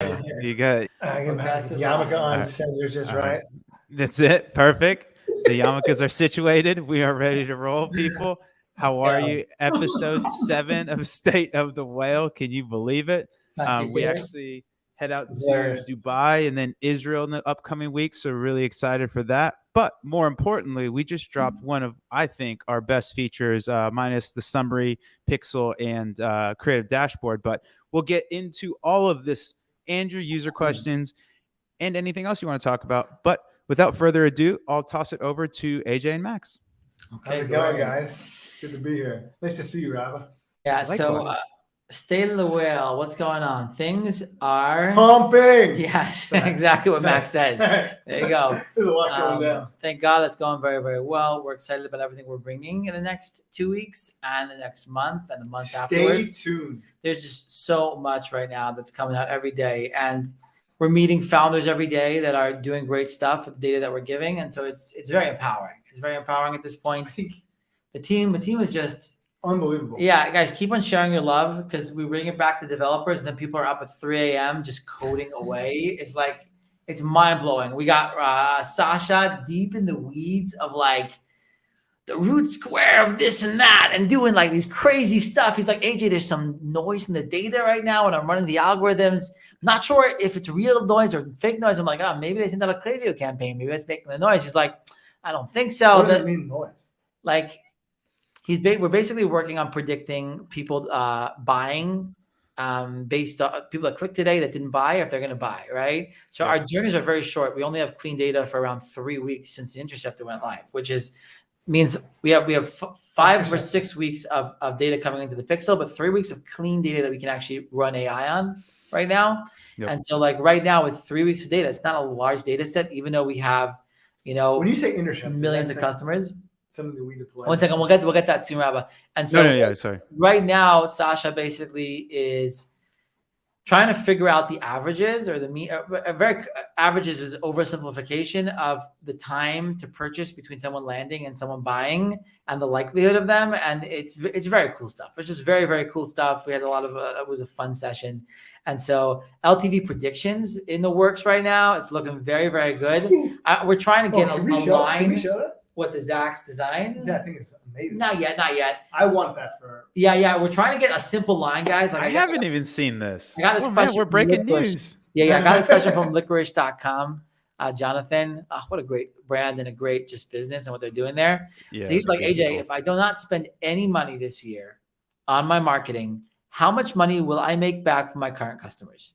You got I get the yarmulke on center just right. That's it. Perfect. The yarmulkes are situated. We are ready to roll, people. How are you? Episode 7 of State of the Whale. Can you believe it? We actually head out to Dubai and then Israel in the upcoming weeks. So really excited for that. But more importantly, we just dropped one of, I think, our best features, minus the summary, pixel, and creative dashboard. But we'll get into all of this and your user questions and anything else you want to talk about. But without further ado, I'll toss it over to AJ and Maxx. Okay, how's it going, guys? Good to be here. Nice to see you, Rabah. Yeah, so State of the Whale, what's going on? Things are pumping. Yes, exactly what Max said. There you go. There's a lot going down. Thank God it's going very, very well. We're excited about everything we're bringing in the next 2 weeks and the next month and the month afterwards. Stay tuned. There's just so much right now that's coming out every day. And we're meeting founders every day that are doing great stuff with the data that we're giving. And so it's very empowering. It's very empowering at this point. I think the team is just unbelievable. Yeah, guys, keep on sharing your love because we bring it back to developers and then people are up at 3 a.m. just coding away. It's mind blowing. We got Sasha deep in the weeds of like the root square of this and that and doing like these crazy stuff. He's like, AJ, there's some noise in the data right now and I'm running the algorithms. Not sure if it's real noise or fake noise. I'm like, maybe they sent out a Klaviyo campaign. Maybe that's making the noise. He's like, I don't think so. What does it mean, noise? Like, we're basically working on predicting people buying based on people that clicked today that didn't buy if they're going to buy, right? So our journeys are very short. We only have clean data for around 3 weeks since the interceptor went live, which means we have 5 or 6 weeks of data coming into the pixel, but 3 weeks of clean data that we can actually run AI on right now. Yep. And so like right now with 3 weeks of data, it's not a large data set, even though we have, when you say interceptor, millions of customers. Something that we deploy. 1 second, we'll get that soon, Rabah. And so sorry. Right now, Sasha basically is trying to figure out the averages or averages is oversimplification of the time to purchase between someone landing and someone buying and the likelihood of them. And it's very cool stuff. It's just very, very cool stuff. We had a lot of it was a fun session. And so LTV predictions in the works right now. It's looking very, very good. We're trying to get a line. Can we show that? What the Zach's design? Yeah, I think it's amazing. Not yet. I want that for. Yeah. We're trying to get a simple line, guys. Like I haven't even seen this. I got this question. Man, we're breaking news. Yeah. I got this question from licorice.com. Jonathan, what a great brand and a great just business and what they're doing there. Yeah, so he's like, AJ, if I do not spend any money this year on my marketing, how much money will I make back from my current customers?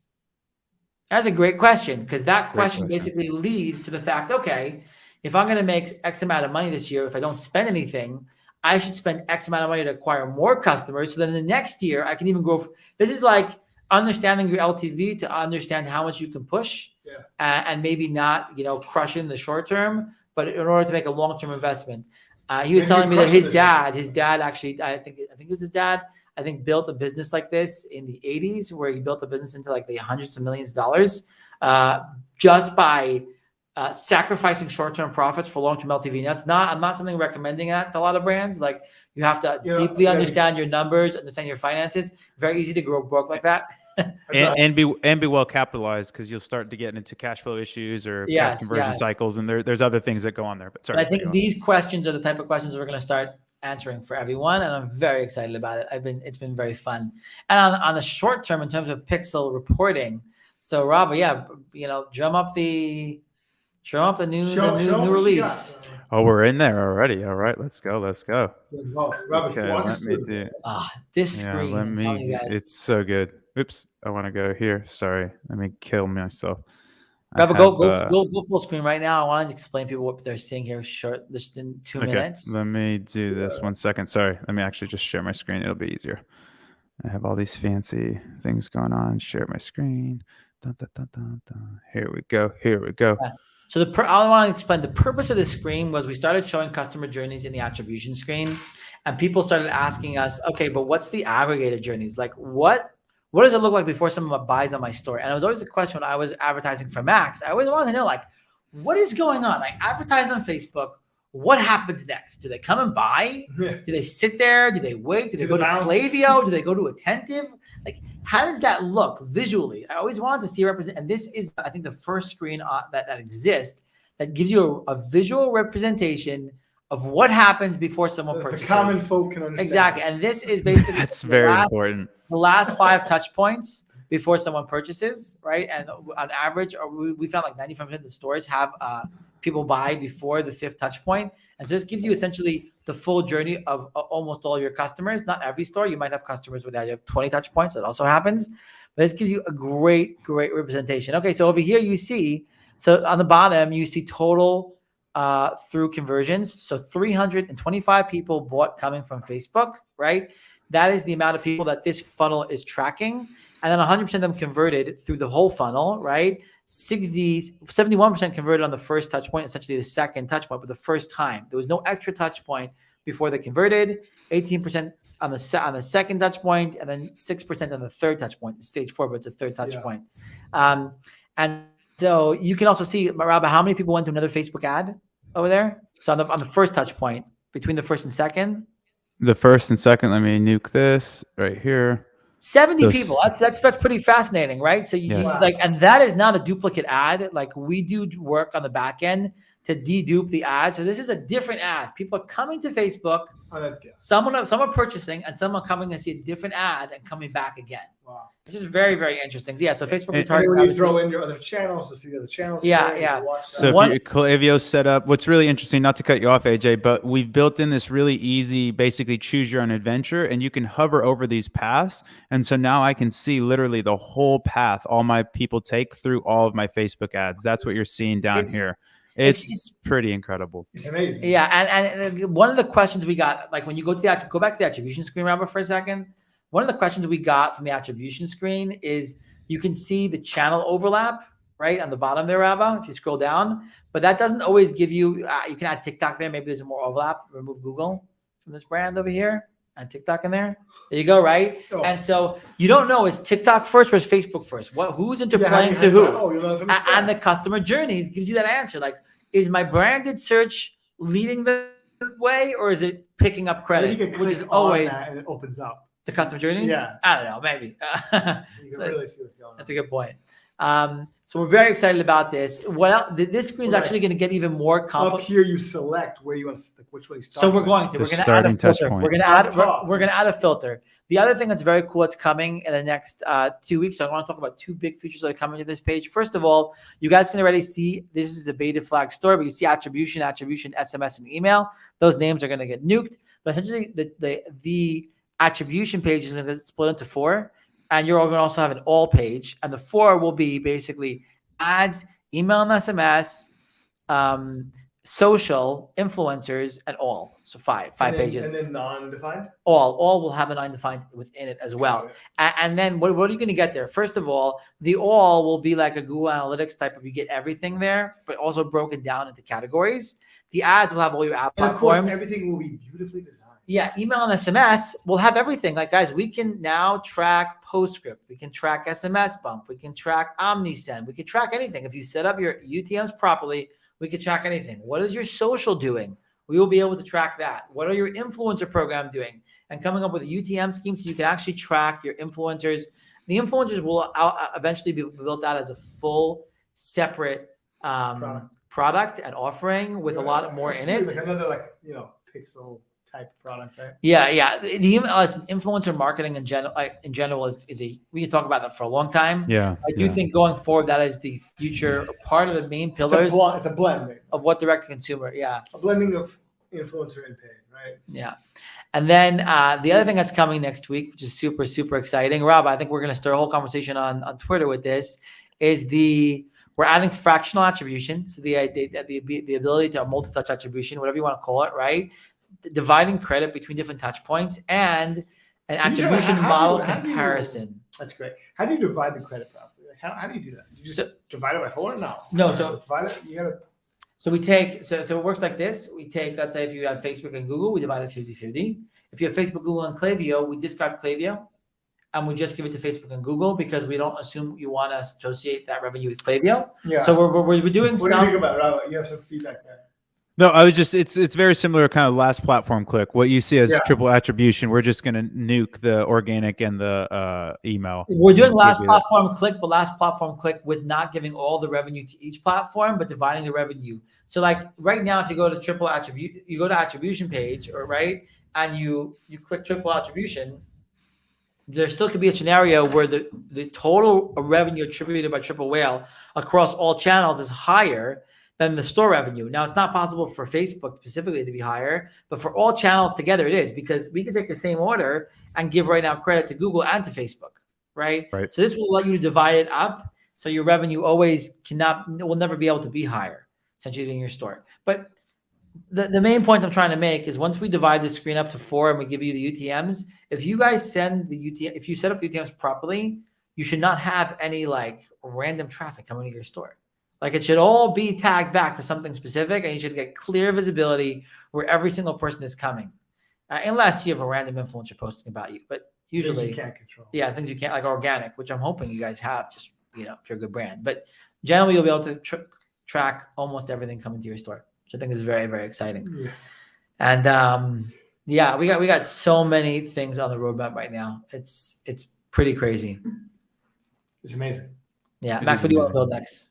That's a great question because that question basically leads to the fact, okay, if I'm going to make X amount of money this year, if I don't spend anything, I should spend X amount of money to acquire more customers. So then the next year I can even grow. This is like understanding your LTV to understand how much you can push and maybe not, crush it in the short term, but in order to make a long-term investment. He was telling me that his dad actually, I think it was his dad, I think built a business like this in the 80s where he built a business into like the hundreds of millions of dollars just by sacrificing short-term profits for long-term LTV. I'm not something recommending that to a lot of brands. Like you have to deeply understand your numbers, understand your finances. Very easy to grow broke like that. and be well capitalized because you'll start to get into cash flow issues or cash conversion cycles, and there's other things that go on there. But sorry, I think these questions are the type of questions we're going to start answering for everyone, and I'm very excited about it. It's been very fun. And on the short term, in terms of pixel reporting, so Rabah, drum up the new release. Oh, we're in there already. All right, let's go. Okay, let me do. This screen. It's so good. Oops, I want to go here. Sorry, let me kill myself. Rabah, go full screen right now. I want to explain to people what they're seeing here short, just in 2 minutes. Let me do this 1 second. Sorry, let me actually just share my screen. It'll be easier. I have all these fancy things going on. Share my screen. Dun, dun, dun, dun, dun. Here we go. Yeah. So I want to explain the purpose of this screen was we started showing customer journeys in the attribution screen, and people started asking us, okay, but what's the aggregated journeys? Like what does it look like before someone buys on my store? And it was always a question when I was advertising for Max. I always wanted to know, like, what is going on? Like advertise on Facebook. What happens next? Do they come and buy? Do they sit there? Do they wait? Do they go to Klaviyo? Do they go to Attentive? Like, how does that look visually? I always wanted to see represent, and this is, I think, the first screen that exists that gives you a visual representation of what happens before someone purchases. The common folk can understand. Exactly, and this is basically that's very important. The last 5 touch points before someone purchases, right? And on average, we found like 95% of the stores have people buy before the 5th touch point. And so this gives you essentially the full journey of almost all your customers. Not every store. You might have customers where you have 20 touch points. That also happens. But this gives you a great representation. Okay, so over here you see, so on the bottom, you see total through conversions. So 325 people bought coming from Facebook, right? That is the amount of people that this funnel is tracking. And then 100% of them converted through the whole funnel, right? 71% converted on the first touch point, essentially the second touch point, but the first time. There was no extra touch point before they converted, 18% on the second touch point, and then 6% on the third touch point, stage 4, but it's a third touch point. And so you can also see, Rabah, how many people went to another Facebook ad over there? So on the first touch point, between the first and second? The first and second, let me nuke this right here. 70 people. That's pretty fascinating, right? So you like, and that is not a duplicate ad. Like, we do work on the back end to dedupe the ad. So this is a different ad. People are coming to Facebook. Some are purchasing, and some are coming to see a different ad and coming back again. Wow. Which is very, very interesting. So, yeah, so Facebook is targeting. When you throw in your other channels to see the other channels. Yeah. So if Klaviyo's set up, what's really interesting, not to cut you off, AJ, but we've built in this really easy, basically choose your own adventure, and you can hover over these paths. And so now I can see literally the whole path all my people take through all of my Facebook ads. That's what you're seeing down here. It's pretty incredible. It's amazing. Yeah, and one of the questions we got, like when you go back to the attribution screen, Rabah, for a second. One of the questions we got from the attribution screen is you can see the channel overlap right on the bottom there, Rabah, if you scroll down. But that doesn't always give you, you can add TikTok there. Maybe there's more overlap. Remove Google from this brand over here. Add TikTok in there. There you go, right? Oh. And so you don't know, is TikTok first or is Facebook first? Who's interplaying to who? And the customer journeys gives you that answer. Like, is my branded search leading the way, or is it picking up credit? Which is always, and it opens up. The customer journeys? Yeah. I don't know, maybe. You can really see what's going on. That's a good point. So we're very excited about this. This screen is actually going to get even more complicated. Up here, you select where you want to, which way you start. So we're going to add a filter. We're going to add a filter. The other thing that's very cool that's coming in the next 2 weeks. So I want to talk about 2 big features that are coming to this page. First of all, you guys can already see this is a beta flag store, but you see attribution, SMS, and email. Those names are going to get nuked. But essentially, the attribution page is going to split into 4, and you're going to also have an all page, and the 4 will be basically ads, email and SMS, social, influencers, and all. So five pages. And then non-defined? All will have the non-defined within it as well. And then what are you going to get there? First of all, the all will be like a Google Analytics type of, you get everything there, but also broken down into categories. The ads will have all your app platforms. Of course, everything will be beautifully designed. Yeah, email and SMS will have everything. Like, guys, we can now track PostScript. We can track SMS bump. We can track OmniSend. We can track anything. If you set up your UTMs properly, we can track anything. What is your social doing? We will be able to track that. What are your influencer program doing? And coming up with a UTM scheme so you can actually track your influencers. The influencers will eventually be built out as a full separate product and offering with a lot more in it. Like another pixel type product, right? Yeah. The influencer marketing in general is we can talk about that for a long time. Yeah. I do think going forward that is the future part of the main pillars. It's a blending of what direct to consumer. Yeah. A blending of influencer and paid, right? Yeah. And then the other thing that's coming next week, which is super, super exciting, Rob, I think we're going to start a whole conversation on Twitter with this, is we're adding fractional attribution. So the ability to multi-touch attribution, whatever you want to call it, right? Dividing credit between different touch points and an attribution model comparison. That's great. How do you divide the credit properly? Like how do you do that? You just divide it by 4? No. So divide it. You gotta. So we take so it works like this. We take, let's say, if you have Facebook and Google, we divide it 50-50. If you have Facebook, Google, and Klaviyo, we discard Klaviyo, and we just give it to Facebook and Google because we don't assume you want to associate that revenue with Klaviyo. Yeah. So we're doing What do you think about it, Rabah? You have some feedback there. No, I was just it's very similar kind of last platform click. What you see as triple attribution, we're just going to nuke the organic and the email. We're doing last platform click, but last platform click with not giving all the revenue to each platform, but dividing the revenue. So like right now, if you go to triple attribute, you go to attribution page, or right, and you click triple attribution, there still could be a scenario where the total revenue attributed by Triple Whale across all channels is higher than the store revenue. Now, it's not possible for Facebook specifically to be higher, but for all channels together, it is, because we can take the same order and give right now credit to Google and to Facebook, right? So this will let you divide it up, so your revenue always will never be able to be higher, essentially, in your store. But the main point I'm trying to make is, once we divide the screen up to 4 and we give you the UTMs, if you guys send the if you set up the UTMs properly, you should not have any like random traffic coming to your store. Like, it should all be tagged back to something specific, and you should get clear visibility where every single person is coming, unless you have a random influencer posting about you. But usually, things you can't control. Yeah, things you can't, like organic, which I'm hoping you guys have, just if you're a good brand. But generally, you'll be able to track almost everything coming to your store, which I think is very, very exciting. Yeah. And we got so many things on the roadmap right now. It's pretty crazy. It's amazing. Yeah, Max, what do you want to build next?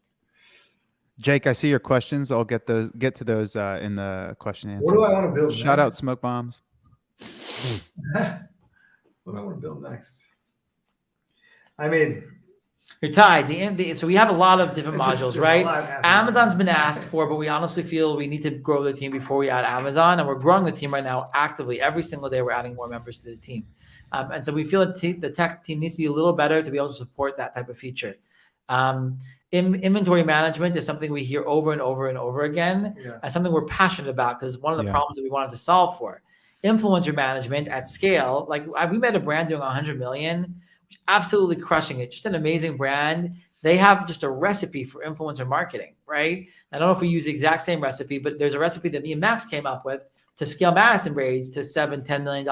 Jake, I see your questions. I'll get to those in the question and answer. What do I want to build? Shout out Smoke Bombs. What do I want to build next? I mean, you're tied. So we have a lot of different modules, right? Amazon's been asked for, but we honestly feel we need to grow the team before we add Amazon, and we're growing the team right now actively. Every single day, we're adding more members to the team, and so we feel that the tech team needs to be a little better to be able to support that type of feature. Inventory management is something we hear over and over and over again, and something we're passionate about, because one of the problems that we wanted to solve for. Influencer management at scale, like we met a brand doing 100 million, absolutely crushing it, just an amazing brand. They have just a recipe for influencer marketing, right? I don't know if we use the exact same recipe, but there's a recipe that me and Max came up with to scale Madison braids to $7-10 million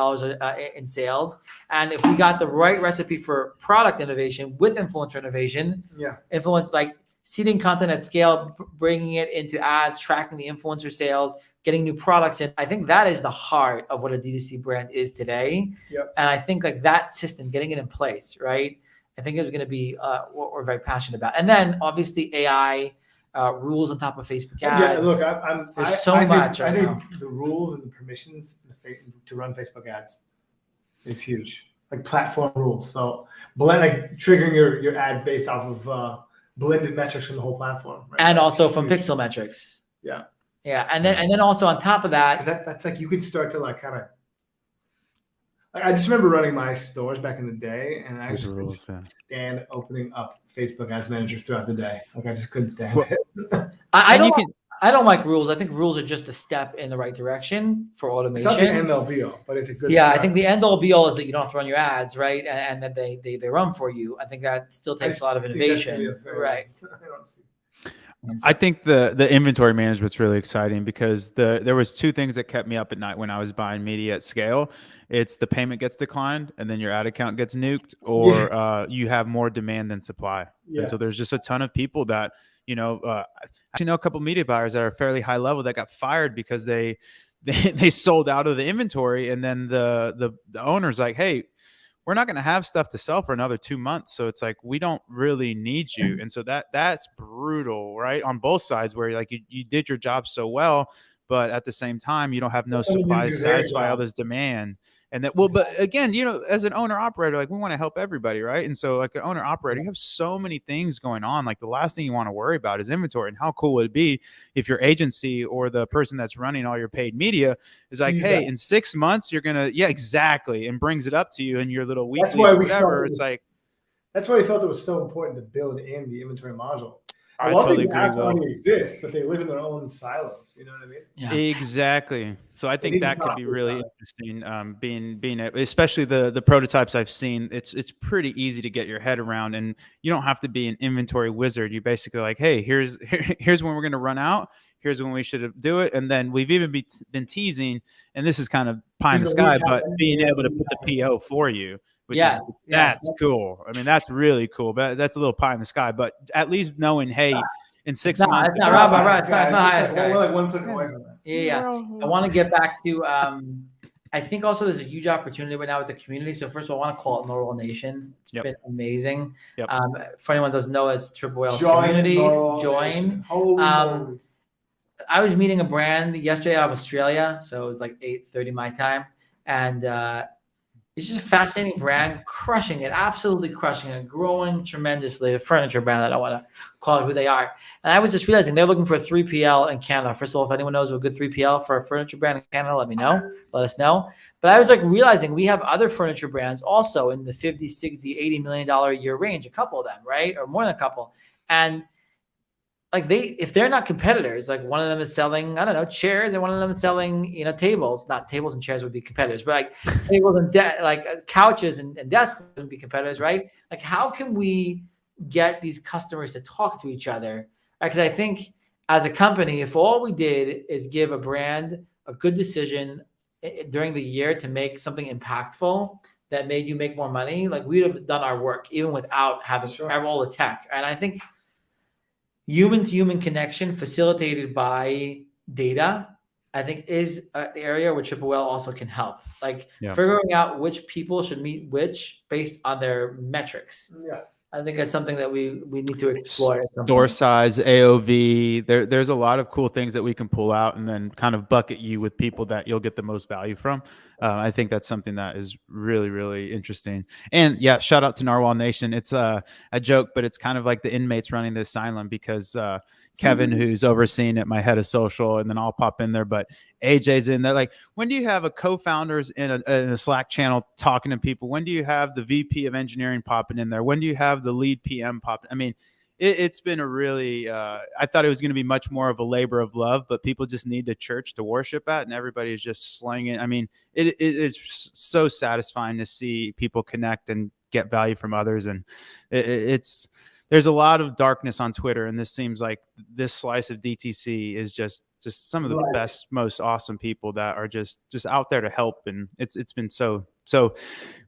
in sales. And if we got the right recipe for product innovation with influencer innovation, influence, like seeding content at scale, bringing it into ads, tracking the influencer sales, getting new products in, I think that is the heart of what a D2C brand is today. And I think like that system, getting it in place, right? I think it's going to be what we're very passionate about. And then obviously AI, rules on top of Facebook ads. Yeah, look, there's so much. I think the rules and the permissions to run Facebook ads is huge. Like platform rules. So like triggering your ads based off of blended metrics from the whole platform. Right? And also from pixel metrics. Yeah. Yeah. And then also on top of that. That's like, you could start to like kind of, like, I just remember running my stores back in the day, and I just couldn't stand opening up Facebook Ads Manager throughout the day. Like, I just couldn't stand it. I don't like rules. I think rules are just a step in the right direction for automation. It's not the end all be all, but it's a good step. I think the end all be all is that you don't have to run your ads, right? And that they run for you. I think that still takes a lot of innovation. Right. I think the inventory management's really exciting, because there was two things that kept me up at night when I was buying media at scale. It's the payment gets declined, and then your ad account gets nuked, or you have more demand than supply. And so there's just a ton of people that, I actually know a couple of media buyers that are fairly high level that got fired because they sold out of the inventory, and then the owner's like, hey, we're not going to have stuff to sell for another 2 months. So it's like, we don't really need you. And so that's brutal, right? On both sides, where like you did your job so well, but at the same time, you don't have no supply to satisfy all this demand. And that, but again, as an owner operator, like we want to help everybody, right? And so like an owner operator, you have so many things going on. Like the last thing you want to worry about is inventory. And how cool would it be if your agency or the person that's running all your paid media is like, hey, in 6 months, you're going to, exactly. And brings it up to you in your little weekly or whatever. It's like, that's why we felt it was so important to build in the inventory module. I totally agree. Already exist, but they live in their own silos. You know what I mean? Yeah. Exactly. So I think that could be really interesting. Being especially the prototypes I've seen, it's pretty easy to get your head around, and you don't have to be an inventory wizard. You basically like, hey, here's when we're going to run out. Here's when we should do it. And then we've even been teasing, and this is kind of pie in the sky, but being able to put the PO for you. That's cool. I mean, that's really cool. But that's a little pie in the sky. But at least knowing, hey, in 6 months, it's not Rabah, right? It's not high. We're like one click away from that. Yeah. I want to get back to. I think also there's a huge opportunity right now with the community. So first of all, I want to call it Norwell Nation. It's been amazing. Yep. For anyone who doesn't know, it's Triple Whale's Join community. Norwell Join. Nation. Holy moly. I was meeting a brand yesterday out of Australia, so it was like 8:30 my time, and it's just a fascinating brand, crushing it, absolutely crushing it, growing tremendously. A furniture brand, I don't want to call it who they are. And I was just realizing they're looking for a 3PL in Canada. First of all, if anyone knows of a good 3PL for a furniture brand in Canada, let me know. Let us know. But I was like realizing we have other furniture brands also in the 50, 60, $80 million a year range, a couple of them, right? Or more than a couple. And like if they're not competitors, like one of them is selling, I don't know, chairs, and one of them is selling, tables. Not tables and chairs would be competitors, but like tables and couches and desks would be competitors, right? Like, how can we get these customers to talk to each other? Because I think as a company, if all we did is give a brand a good decision during the year to make something impactful that made you make more money, like we'd have done our work even without having all the tech. And I think human-to-human connection facilitated by data, I think, is an area where Triple Whale also can help. Like figuring out which people should meet which based on their metrics. Yeah. I think that's something that we need to explore. Store size, AOV. There's a lot of cool things that we can pull out and then kind of bucket you with people that you'll get the most value from. I think that's something that is really, really interesting. And yeah, shout out to Narwhal Nation. It's a joke, but it's kind of like the inmates running the asylum, because Kevin, who's overseeing it, my head of social, and then I'll pop in there, but AJ's in there. Like, when do you have a co-founders in a Slack channel talking to people? When do you have the VP of engineering popping in there? When do you have the lead PM popping? I mean, it's been a really, I thought it was going to be much more of a labor of love, but people just need a church to worship at, and everybody is just slinging. I mean, it is so satisfying to see people connect and get value from others. And there's a lot of darkness on Twitter, and this seems like this slice of DTC is just some of the best, most awesome people that are just out there to help. And it's been so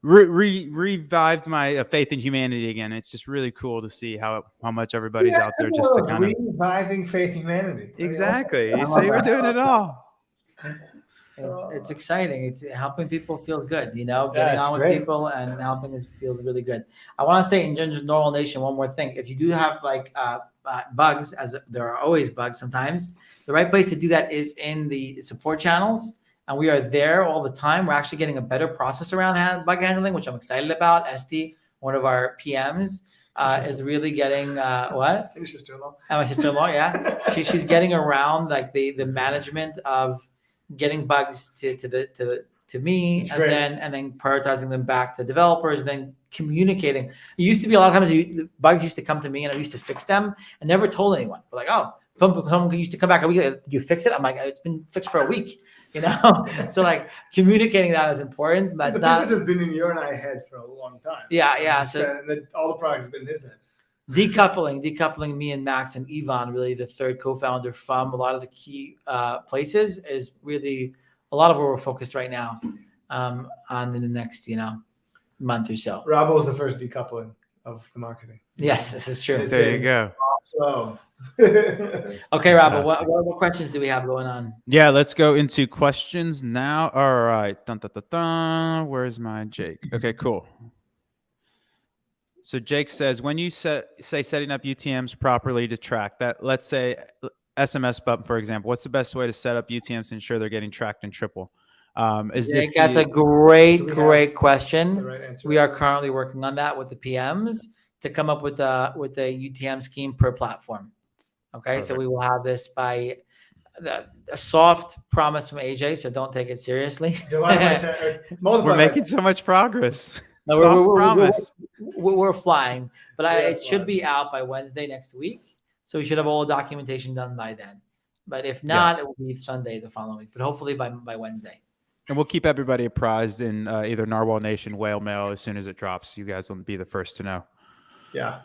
revived my faith in humanity again. It's just really cool to see how much everybody's out there just to kind of reviving faith in humanity. Exactly. You see, we're doing it all. It's exciting. It's helping people feel good, getting on with people and helping us feel really good. I want to say in terms of Norwell Nation, one more thing. If you do have bugs, as there are always bugs sometimes, the right place to do that is in the support channels. And we are there all the time. We're actually getting a better process around bug handling, which I'm excited about. Esty, one of our PMs, is really getting what? Your sister-in-law. And my sister-in-law, yeah. She's getting around like the management of getting bugs to me, and then prioritizing them back to developers, and then communicating. It used to be a lot of times bugs used to come to me and I used to fix them and never told anyone. But like, oh, someone used to come back a week. Did you fix it? I'm like, it's been fixed for a week. So like communicating that is important. But the business has been in your and I head for a long time. Yeah. So all the products have been in his head. Decoupling me and Max and Yvonne, really the third co-founder, from a lot of the key places is really a lot of where we're focused right now on in the next month or so. Rabah was the first decoupling of the marketing. Yes, this is true. There you go. So. Okay, Rabah, what questions do we have going on? Yeah, let's go into questions now. All right. Dun, dun, dun, dun. Where's my Jake? Okay, cool. So Jake says, when you say setting up UTMs properly to track that, let's say SMS button, for example, what's the best way to set up UTMs to ensure they're getting tracked in triple? Jake, that's a great question. We are currently working on that with the PMs to come up with a UTM scheme per platform. Okay, perfect. So we will have this by a soft promise from AJ, so don't take it seriously. We're making so much progress. No, soft promise. We're flying, but it should be out by Wednesday next week. So we should have all the documentation done by then. But if not, it will be Sunday the following week. But hopefully by Wednesday. And we'll keep everybody apprised in either Narwhal Nation, Whale Mail as soon as it drops. You guys will be the first to know. Yeah.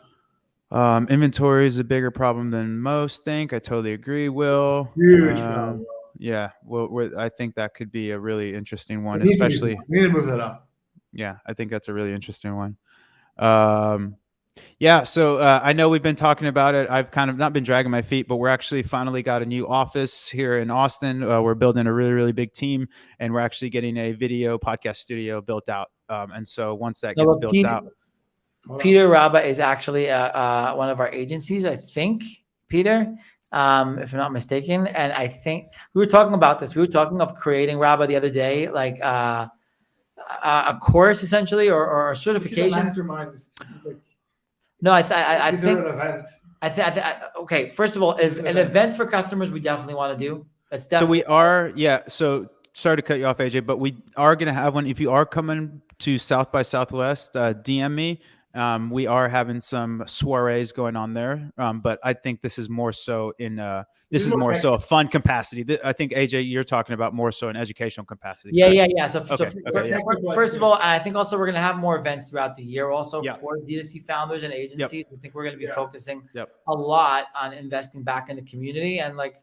Inventory is a bigger problem than most think. I totally agree, Will. Huge problem. Yeah. Well, I think that could be a really interesting one, especially. We need to move that up. Yeah, I think that's a really interesting one. Yeah, so I know we've been talking about it. I've kind of not been dragging my feet, but we're actually finally got a new office here in Austin. We're building a really, really big team, and we're actually getting a video podcast studio built out. And so once that gets built out, Peter Rabah is actually one of our agencies, I think, Peter, if I'm not mistaken. And I think we were talking about this. We were talking of creating Rabah the other day, like a course essentially, or a certification. Mastermind. This is like, no, I think. An event. Okay, first of all, is an event for customers we definitely want to do. That's definitely. So we are, yeah. So sorry to cut you off, AJ, but we are going to have one. If you are coming to South by Southwest, DM me. We are having some soirees going on there, but I think this is more so in this is more so a fun capacity. I think AJ, you're talking about more so an educational capacity. Yeah. So, okay. First of all, I think also we're going to have more events throughout the year also for D2C founders and agencies. I think we're going to be focusing a lot on investing back in the community, and like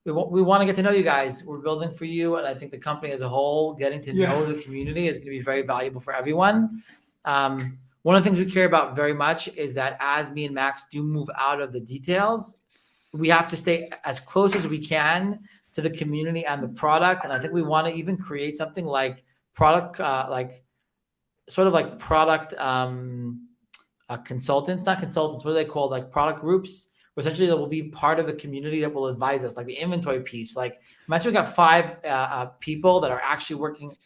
we want to get to know you guys. We're building for you, and I think the company as a whole, getting to know the community is going to be very valuable for everyone. One of the things we care about very much is that as me and Max do move out of the details, we have to stay as close as we can to the community and the product. And I think we want to even create something like product, consultants, not consultants, what are they called? Like product groups, where essentially that will be part of the community that will advise us, like the inventory piece. Like imagine we got 5 people that are actually working,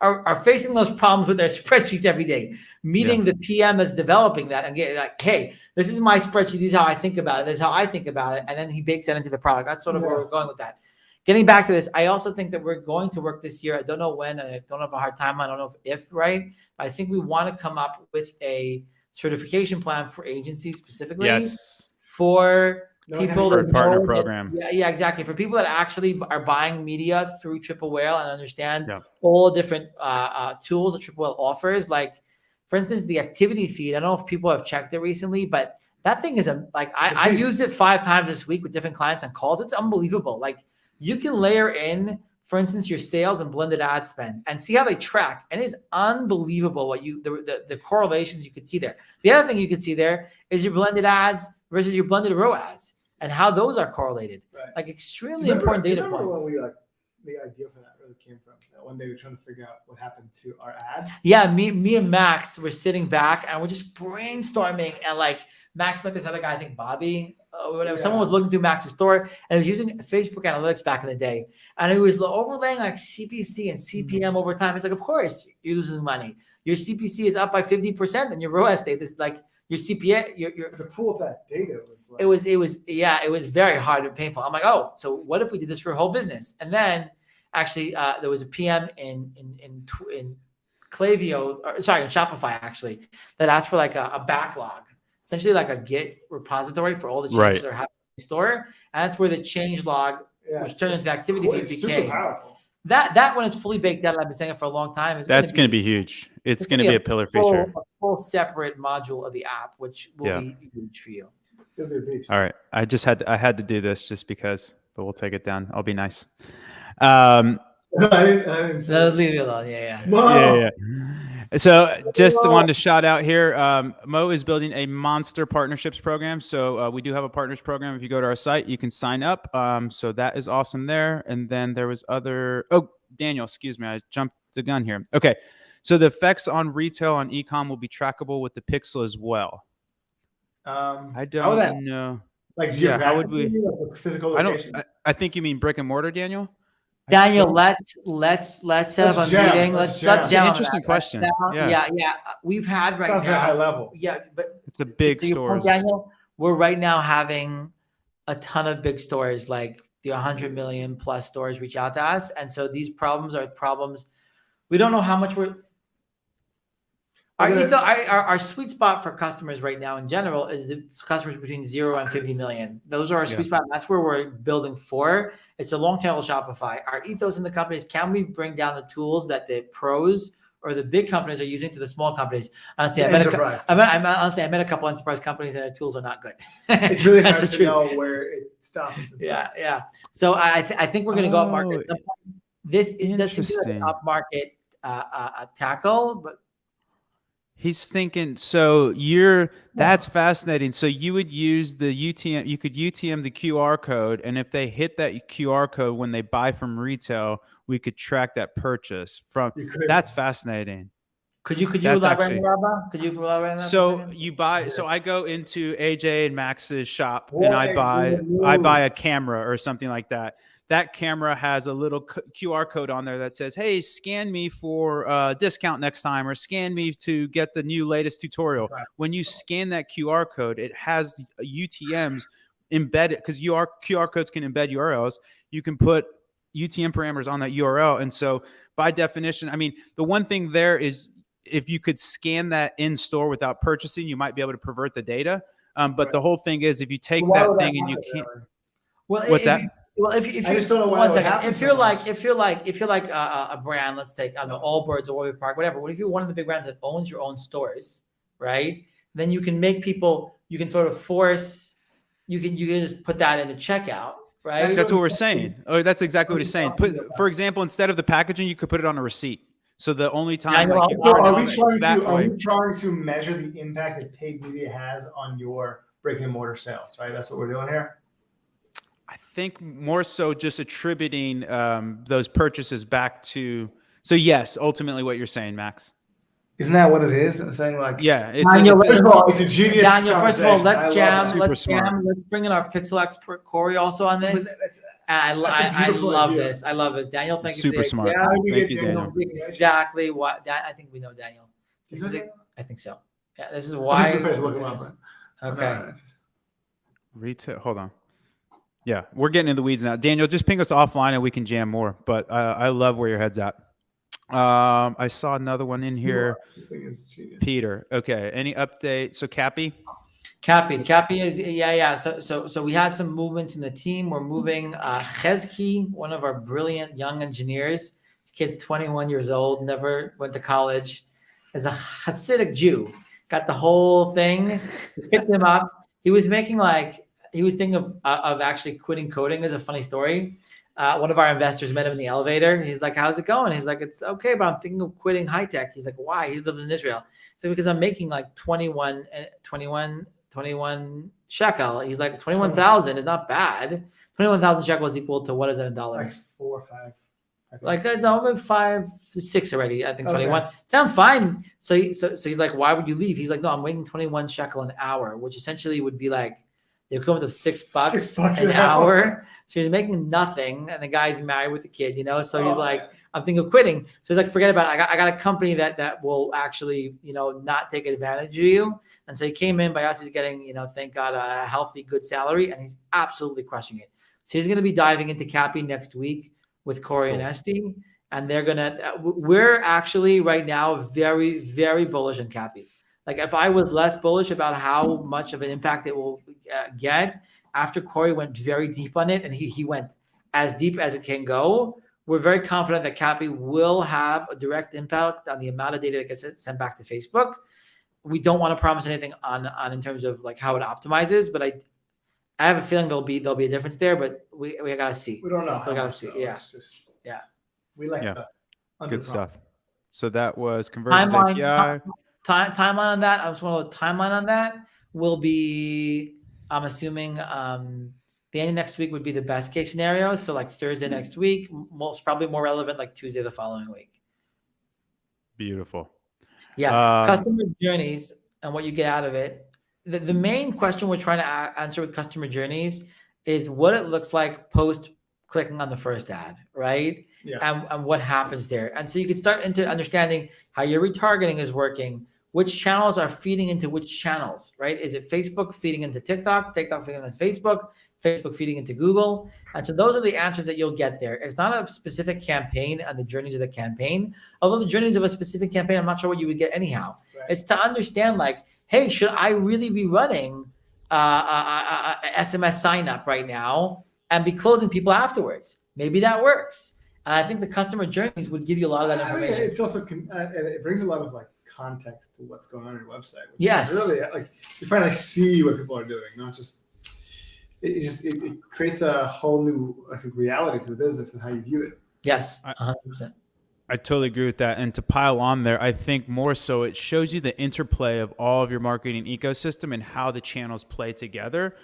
are facing those problems with their spreadsheets every day, meeting the PM that's developing that and get like, hey, this is my spreadsheet. This is how I think about it. This is how I think about it. And then he bakes that into the product. That's sort of where we're going with that. Getting back to this, I also think that we're going to work this year. I don't know when, and I don't have a hard time. I don't know if right. But I think we want to come up with a certification plan for agencies specifically. Yes. For people that partner program. Yeah, exactly. For people that actually are buying media through Triple Whale and understand all different tools that Triple Whale offers. Like, for instance, the activity feed. I don't know if people have checked it recently, but that thing is I used it 5 times this week with different clients on calls. It's unbelievable. Like you can layer in, for instance, your sales and blended ad spend and see how they track. And it's unbelievable what the correlations you could see there. The other thing you could see there is your blended ads versus your blended ROAS, and how those are correlated. Right. Like extremely important data points. When the idea for that really came from? When they were trying to figure out what happened to our ads? Yeah, me and Max were sitting back and we're just brainstorming, and like Max met this other guy, I think Bobby, or whatever. Yeah. Someone was looking through Max's store and he was using Facebook analytics back in the day. And it was overlaying like CPC and CPM over time. It's like, of course you're losing money. Your CPC is up by 50% and your ROAS stayed this like your CPA, to pull up that data was like, it was very hard and painful. I'm like, oh, so what if we did this for a whole business? And then actually there was a PM in Klaviyo, in Shopify actually, that asked for like a backlog, essentially like a Git repository for all the changes that are happening in the store. And that's where the change log, which turned into the activity feed, became. Super powerful. That when it's fully baked out, I've been saying it for a long time. That's going to be huge. It's going to be a pillar feature. A full separate module of the app, which will be huge for you. All right. I had to do this just because, but we'll take it down. I'll be nice. I didn't no, leave it alone. Yeah. Yeah. So just wanted to shout out here. Mo is building a monster partnerships program. So we do have a partners program. If you go to our site, you can sign up. So that is awesome there. And then there was Daniel, excuse me. I jumped the gun here. Okay. So the effects on retail on e-com will be trackable with the Pixel as well. I don't know. Like how would we? Like physical location? I think you mean brick and mortar, Daniel. Daniel, let's set up a meeting. Let's That's an interesting question. Yeah. We've had Sounds now. Very high level. Yeah, but it's a big store. Daniel, we're right now having a ton of big stores, like the 100 million plus stores, reach out to us, and so these problems are problems. We don't know how much our sweet spot for customers right now in general is the customers between 0 and 50 million. Those are our sweet spot. That's where we're building for. It's a long tail Shopify. Our ethos in the company is, can we bring down the tools that the pros or the big companies are using to the small companies? Honestly, I met a couple enterprise companies and their tools are not good. It's really hard to know where it stops. Yeah. So I think we're going to go up market. This does seem to be an up market tackle, but He's thinking, that's fascinating. So you would use the UTM, you could UTM the QR code, and if they hit that QR code when they buy from retail, we could track that purchase from. That's fascinating. Could you elaborate on Rabah? Could you elaborate on that? So you buy. So I go into AJ and Maxx's shop, and I buy a camera or something like that. That camera has a little QR code on there that says, "Hey, scan me for discount next time, or scan me to get the new latest tutorial." Right. When you scan that QR code, it has UTMs embedded, because QR codes can embed URLs. You can put UTM parameters on that URL, and so by definition, I mean, the one thing there is, if you could scan that in store without purchasing, you might be able to pervert the data. But the whole thing is, if you take that thing and you can't, what's that? Well, if you just don't know one second, if you're like a brand, let's take, I don't know, Allbirds or Warby Park, whatever. What if you're one of the big brands that owns your own stores, right? Then you can make people, you can sort of force, you can just put that in the checkout, right? That's what we're saying. Oh, that's exactly what he's saying. For example, instead of the packaging, you could put it on a receipt. So the only time, are we trying to measure the impact that paid media has on your brick and mortar sales, right? That's what we're doing here. I think more so just attributing those purchases back to. So yes, ultimately what you're saying, Max. Isn't that what it is? I'm saying, like, yeah, it's a genius. Daniel, first of all, let's jam. Let's bring in our pixel expert Corey also on this. I love this. I love this. Daniel, thank you. Super smart. Yeah, thank you, Daniel. Exactly what I think we know, Daniel. I think so. Yeah, this is why. Okay. Retail. Hold on. Yeah, we're getting in the weeds now. Daniel, just ping us offline and we can jam more. But I love where your head's at. I saw another one in here. Peter. Okay. Any update? So Cappy is yeah. So we had some movements in the team. We're moving Chezki, one of our brilliant young engineers. This kid's 21 years old, never went to college, is a Hasidic Jew. Got the whole thing. We picked him up. He was thinking of actually quitting coding. Is a funny story. One of our investors met him in the elevator. He's like, "How's it going?" He's like, "It's okay, but I'm thinking of quitting high tech." He's like, "Why?" He lives in Israel. So because I'm making like 21 shekel. He's like, 21,000 is not bad. 21,000 shekel is equal to, what is it in dollars? Like 4 or 5. Like no, 5 to 6 already. I think 21. Sound fine. So he's like, "Why would you leave?" He's like, "No, I'm making 21 shekel an hour," which essentially would be like the equivalent of $6 an hour. So he's making nothing, and the guy's married with a kid, So he's like, "I'm thinking of quitting." So he's like, "Forget about it. I got a company that will actually, not take advantage of you." And so he came in. By us, he's getting, thank God, a healthy, good salary, and he's absolutely crushing it. So he's going to be diving into Cappy next week with Corey and Esty, and we're actually right now very, very bullish on Cappy. Like, if I was less bullish about how much of an impact it will get, after Corey went very deep on it, and he went as deep as it can go, we're very confident that Cappy will have a direct impact on the amount of data that gets sent back to Facebook. We don't want to promise anything on in terms of like how it optimizes, but I have a feeling there'll be a difference there, but we gotta see. We don't know. Still gotta see. Yeah. We like that. Good stuff. So that was conversions API. Timeline on that. I just want to timeline on that will be, I'm assuming the end of next week would be the best case scenario. So like Thursday next week, most probably more relevant like Tuesday the following week. Beautiful. Yeah. Customer journeys and what you get out of it. The main question we're trying to answer with customer journeys is what it looks like post clicking on the first ad, right? Yeah. And what happens there. And so you can start into understanding how your retargeting is working, which channels are feeding into which channels, right? Is it Facebook feeding into TikTok, TikTok feeding into Facebook, Facebook feeding into Google? And so those are the answers that you'll get there. It's not a specific campaign and the journeys of the campaign. Although the journeys of a specific campaign, I'm not sure what you would get anyhow. Right. It's to understand like, hey, should I really be running a SMS sign up right now and be closing people afterwards? Maybe that works. And I think the customer journeys would give you a lot of that information. I mean, it's also it brings a lot of like context to what's going on your website. Yes, really, like you're trying to see what people are doing, not just. It creates a whole new, I think, reality to the business and how you view it. Yes, 100%. I totally agree with that. And to pile on there, I think more so it shows you the interplay of all of your marketing ecosystem and how the channels play together.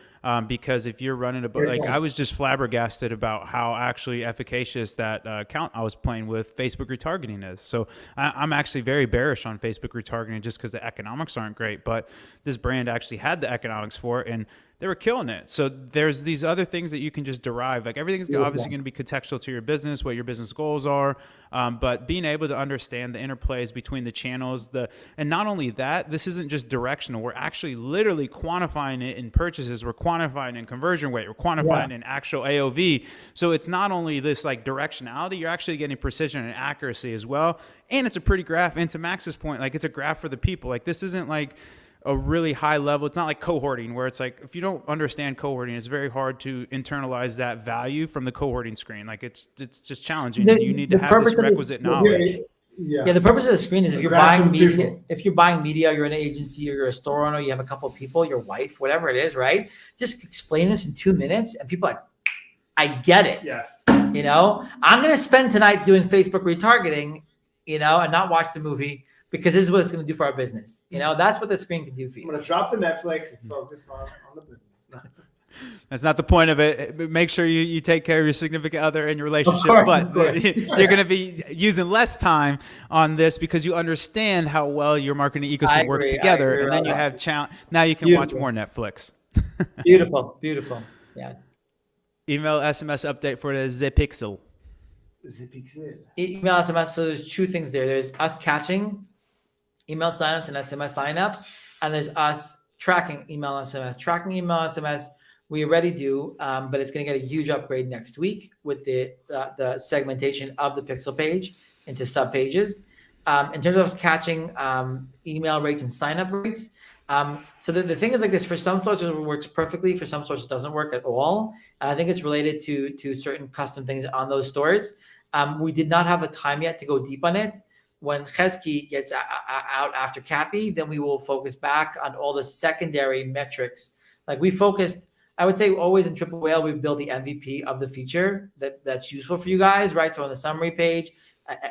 Because if you're running I was just flabbergasted about how actually efficacious that account I was playing with Facebook retargeting is. So I'm actually very bearish on Facebook retargeting just because the economics aren't great. But this brand actually had the economics for it, and they were killing it. So there's these other things that you can just derive. Like everything's obviously going to be contextual to your business, what your business goals are. But being able to understand the interplays between the channels, and not only that, this isn't just directional. We're actually literally quantifying it in purchases. We're quantifying in conversion rate. We're quantifying in actual AOV. So it's not only this like directionality, you're actually getting precision and accuracy as well. And it's a pretty graph. And to Max's point, like it's a graph for the people. Like this isn't like a really high level. It's not like cohorting where it's like, if you don't understand cohorting, it's very hard to internalize that value from the cohorting screen. Like it's just challenging. You need to have this requisite knowledge. Yeah, the purpose of the screen is if you're buying media, you're an agency or you're a store owner, you have a couple of people, your wife, whatever it is, right? Just explain this in 2 minutes and people are like, I get it. Yes. You know, I'm going to spend tonight doing Facebook retargeting, you know, and not watch the movie, because this is what it's going to do for our business. You know, that's what the screen can do for you. I'm going to drop the Netflix and focus on the business. That's not the point of it. Make sure you take care of your significant other and your relationship, of but you're going to be using less time on this because you understand how well your marketing ecosystem works together. And then you have now you can watch more Netflix. Beautiful. Yes. Email SMS update for the Zpixel. Email SMS. So there's two things there. There's us catching email signups and SMS signups, and there's us tracking email and SMS. Tracking email and SMS we already do, but it's going to get a huge upgrade next week with the segmentation of the pixel page into sub pages. In terms of us catching email rates and sign up rates, so the thing is like this: for some stores it works perfectly, for some stores it doesn't work at all. And I think it's related to certain custom things on those stores. We did not have the time yet to go deep on it. When Chesky gets out after Cappy, then we will focus back on all the secondary metrics. Like we focused, I would say always in Triple Whale, we build the MVP of the feature that's useful for you guys, right? So on the summary page,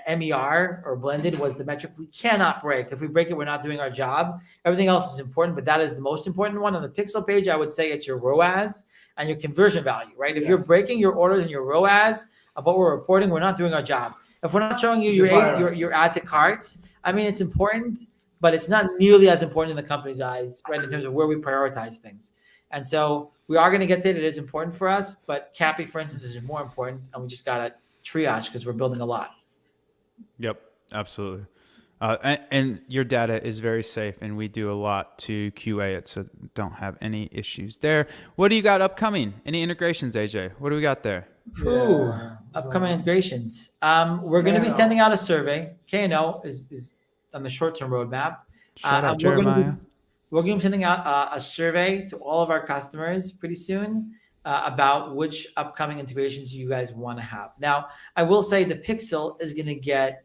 MER or blended was the metric we cannot break. If we break it, we're not doing our job. Everything else is important, but that is the most important one. On the pixel page, I would say it's your ROAS and your conversion value, right? If you're breaking your orders and your ROAS of what we're reporting, we're not doing our job. If we're not showing you your add to carts, I mean, it's important, but it's not nearly as important in the company's eyes, right? In terms of where we prioritize things. And so we are going to get there. It is important for us, but Cappy, for instance, is more important. And we just got to triage because we're building a lot. Yep, absolutely. And your data is very safe, and we do a lot to QA it, so don't have any issues there. What do you got upcoming? Any integrations, AJ? What do we got there? Upcoming integrations. We're going to be sending out a survey. K&O is on the short-term roadmap. Shout out Jeremiah. We're going to be sending out a survey to all of our customers pretty soon about which upcoming integrations you guys want to have. Now, I will say the Pixel is going to get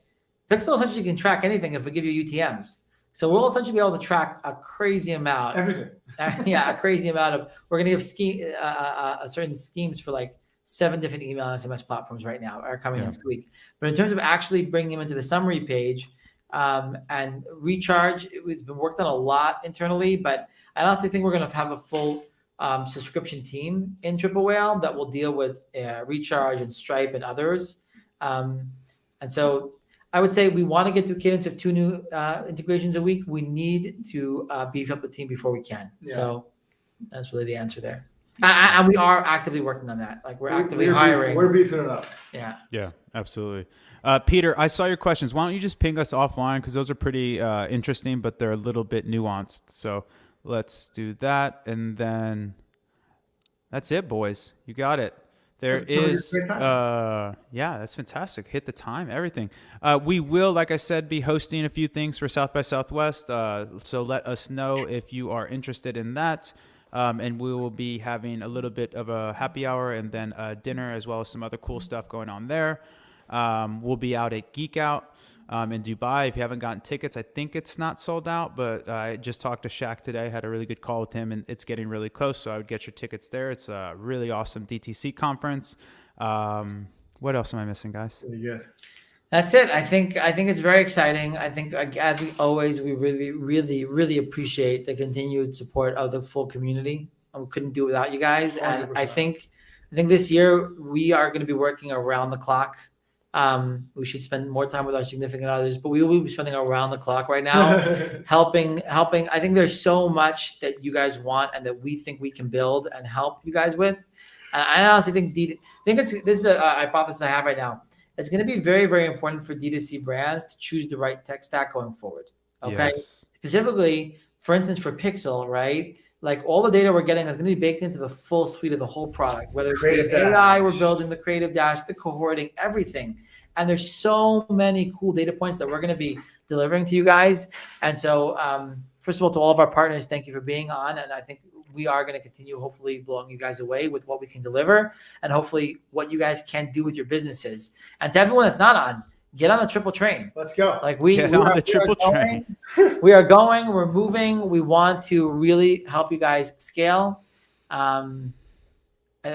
Pixel essentially can track anything if we give you UTMs. So we'll essentially be able to track a crazy amount. Everything. A crazy amount of. We're going to have certain schemes for like 7 different email and SMS platforms right now are coming next week. But in terms of actually bringing them into the summary page and recharge, it's been worked on a lot internally. But I honestly think we're going to have a full subscription team in Triple Whale that will deal with recharge and Stripe and others. And so I would say we want to get to a cadence of 2 new integrations a week. We need to beef up the team before we can. Yeah. So that's really the answer there. And we are actively working on that. Like we're actively hiring. We're beefing it up. Yeah. Yeah, absolutely. Peter, I saw your questions. Why don't you just ping us offline? Because those are pretty interesting, but they're a little bit nuanced. So let's do that. And then that's it, boys. You got it. There is, that's fantastic. Hit the time, everything. We will, like I said, be hosting a few things for South by Southwest. So let us know if you are interested in that. And we will be having a little bit of a happy hour and then a dinner as well as some other cool stuff going on there. We'll be out at Geek Out in Dubai. If you haven't gotten tickets, I think it's not sold out, but I just talked to Shaq today, had a really good call with him, and it's getting really close, so I would get your tickets there. It's a really awesome DTC conference. What else am I missing, guys? Pretty good. That's it. I think it's very exciting. I think, as always, we really, really, really appreciate the continued support of the full community. We couldn't do it without you guys. And 100%. I think this year we are going to be working around the clock. We should spend more time with our significant others, but we will be spending around the clock right now, helping. I think there's so much that you guys want and that we think we can build and help you guys with. And I honestly think this is a hypothesis I have right now. It's going to be very, very important for D2C brands to choose the right tech stack going forward. Okay. Yes. Specifically, for instance, for Pixel, right? Like all the data we're getting is going to be baked into the full suite of the whole product, whether it's Creative the AI dash. we're building, the creative dash, the cohorting, everything. And there's so many cool data points that we're going to be delivering to you guys. And so, first of all, to all of our partners, thank you for being on. And I think we are going to continue, hopefully, blowing you guys away with what we can deliver and hopefully what you guys can do with your businesses. And to everyone that's not on, get on the triple train. Let's go. Like Get on the triple train. We are going, we're moving. We want to really help you guys scale. And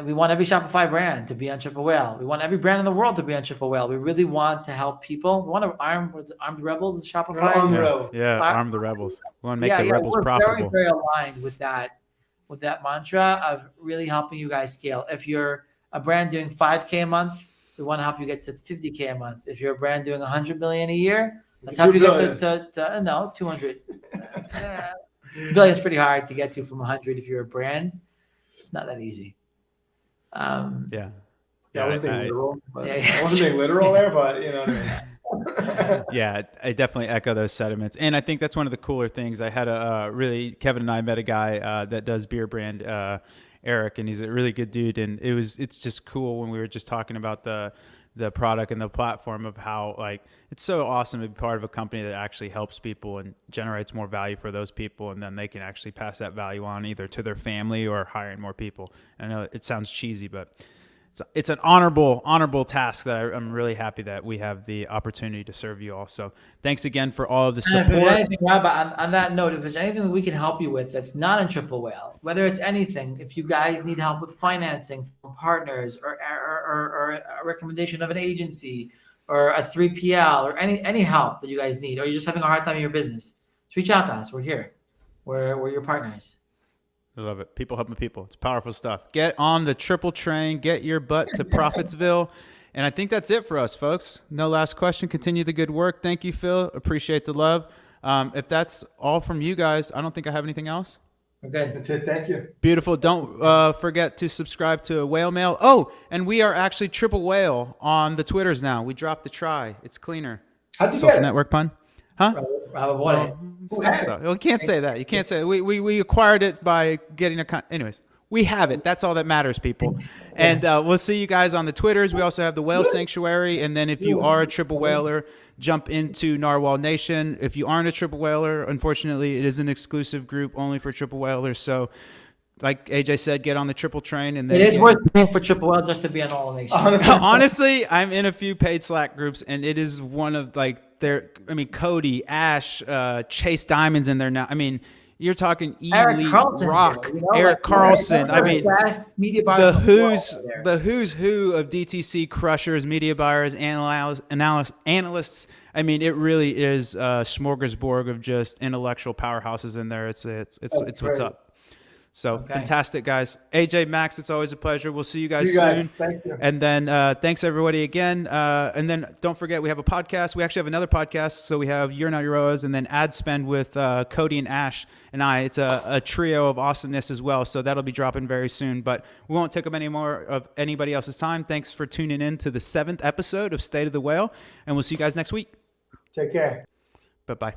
we want every Shopify brand to be on Triple Whale. We want every brand in the world to be on Triple Whale. We really want to help people. We want to arm the rebels, Shopify. Arm the rebels. Yeah, arm the rebels. We want to make the rebels profitable. We're very, very aligned with that mantra of really helping you guys scale. If you're a brand doing 5K a month, we want to help you get to 50K a month. If you're a brand doing 100 million a year, let's help you get to 200. Billion is pretty hard to get to from 100 if you're a brand. It's not that easy. I wasn't being literal. Yeah. I wasn't being literal there, but you know what I mean. Yeah, I definitely echo those sentiments. And I think that's one of the cooler things. I had Kevin and I met a guy that does beer brand, Eric, and he's a really good dude. And it's just cool when we were just talking about the product and the platform of how, like, it's so awesome to be part of a company that actually helps people and generates more value for those people. And then they can actually pass that value on either to their family or hiring more people. I know it sounds cheesy, but it's an honorable task that I'm really happy that we have the opportunity to serve you all. So thanks again for all of the support. Rabah, on that note, if there's anything we can help you with that's not in Triple Whale, whether it's anything, if you guys need help with financing from partners or a recommendation of an agency or a 3PL or any help that you guys need, or you're just having a hard time in your business, just reach out to us. We're here. We're your partners. I love it. People helping people. It's powerful stuff. Get on the triple train. Get your butt to Profitsville. And I think that's it for us, folks. No last question. Continue the good work. Thank you, Phil. Appreciate the love. If that's all from you guys, I don't think I have anything else. Okay. That's it. Thank you. Beautiful. Don't forget to subscribe to Whale Mail. Oh, and we are actually Triple Whale on the Twitters now. We dropped the try. It's cleaner. How'd you Social get it? network pun? Huh? You can't say that. You can't say it. We acquired it by getting anyways. We have it. That's all that matters, people. And we'll see you guys on the Twitters. We also have the Whale Sanctuary. And then if you are a triple whaler, jump into Narwhal Nation. If you aren't a triple whaler, unfortunately, it is an exclusive group only for triple whalers. So like AJ said, get on the triple train. And then it is worth paying for Triple Whale just to be on All Nation. Honestly, I'm in a few paid Slack groups, and it is one of Cody, Ash, Chase Diamond's in there now. I mean, you're talking Elite Rock, Eric Carlson. I mean, the who's who of DTC crushers, media buyers, analysts. I mean, it really is a smorgasbord of just intellectual powerhouses in there. It's what's up. So fantastic, guys. AJ, Max, it's always a pleasure. We'll see you guys soon. Thank you. And then thanks, everybody, again. And then don't forget, we have a podcast. We actually have another podcast. So we have You're Not Your ROAS and then Ad Spend with Cody and Ash and I. It's a trio of awesomeness as well. So that'll be dropping very soon. But we won't take up any more of anybody else's time. Thanks for tuning in to the 7th episode of State of the Whale. And we'll see you guys next week. Take care. Bye-bye.